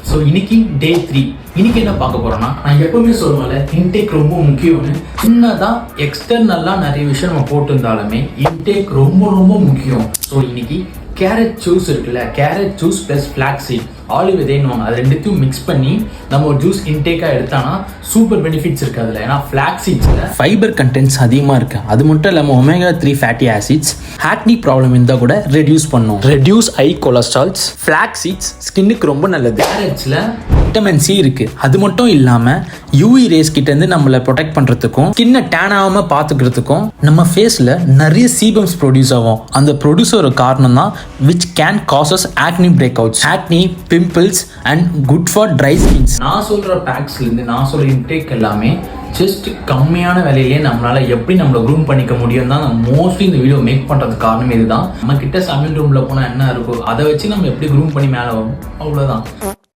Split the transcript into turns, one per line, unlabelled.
So இன்னைக்கு டே 3. இன்னைக்கு என்ன பார்க்க போறோம்னா, நான் எப்பவுமே சொல்லுவேன்ல, இன்டேக் ரொம்ப முக்கியம்னு. சின்னதான் எக்ஸ்டர்னல்லாம் நிறைய விஷயம் நம்ம போட்டிருந்தாலுமே இன்டேக் ரொம்ப ரொம்ப முக்கியம். ஸோ இன்னைக்கு கேரட் ஜூஸ் இருக்குல்ல, carrot juice plus flaxseed olive விதைன்னு அது ரெண்டுத்தையும் மிக்ஸ் பண்ணி நம்ம ஒரு ஜூஸ் இன்டேக்காக எடுத்தானா சூப்பர் பெனிஃபிட்ஸ் இருக்குது அதில். ஏன்னா ஃபிளாக்ஸீட்ஸில் ஃபைபர் கண்டென்ட்ஸ் அதிகமாக இருக்குது. அது மட்டும் இல்லாமல் ஒமேகா 3 ஃபேட்டி ஆசிட்ஸ் ஆக்னி ப்ராப்ளம் இருந்தால் கூட ரெடியூஸ் பண்ணும். Reduce high cholesterols. ஃபிளாக்ஸீட்ஸ் ஸ்கின்னுக்கு ரொம்ப நல்லது. கேரட்ஸில் விட்டமின் சி இருக்குது. அது மட்டும் இல்லாமல் யூவி ரேஸ் கிட்டேருந்து நம்மளை ப்ரொடெக்ட் பண்ணுறதுக்கும் ஸ்கின்னை டேன் ஆகாமல் பார்த்துக்கிறதுக்கும் நம்ம ஃபேஸில் நிறைய சீபம்ஸ் ப்ரொடியூஸ் ஆகும். அந்த ப்ரொடியூஸ் ஒரு காரணம் தான் which can causes acne breakouts, acne, pimples and good for dry skins. நான் சொல்ற பேக்ஸ்லேருந்து நான் சொல்ற இன்டேக் எல்லாமே ஜஸ்ட் கம்மியான விலையிலேயே நம்மளால எப்படி நம்மளை க்ரூம் பண்ணிக்க முடியும் தான் நான் மோஸ்ட்லி இந்த வீடியோ மேக் பண்ணுறதுக்கு காரணம் இதுதான். நம்ம கிட்ட சமையல் ரூமில் போனால் என்ன இருக்கோ அதை வச்சு நம்ம எப்படி க்ரூம் பண்ணி மேலே வரும், அவ்வளோதான்.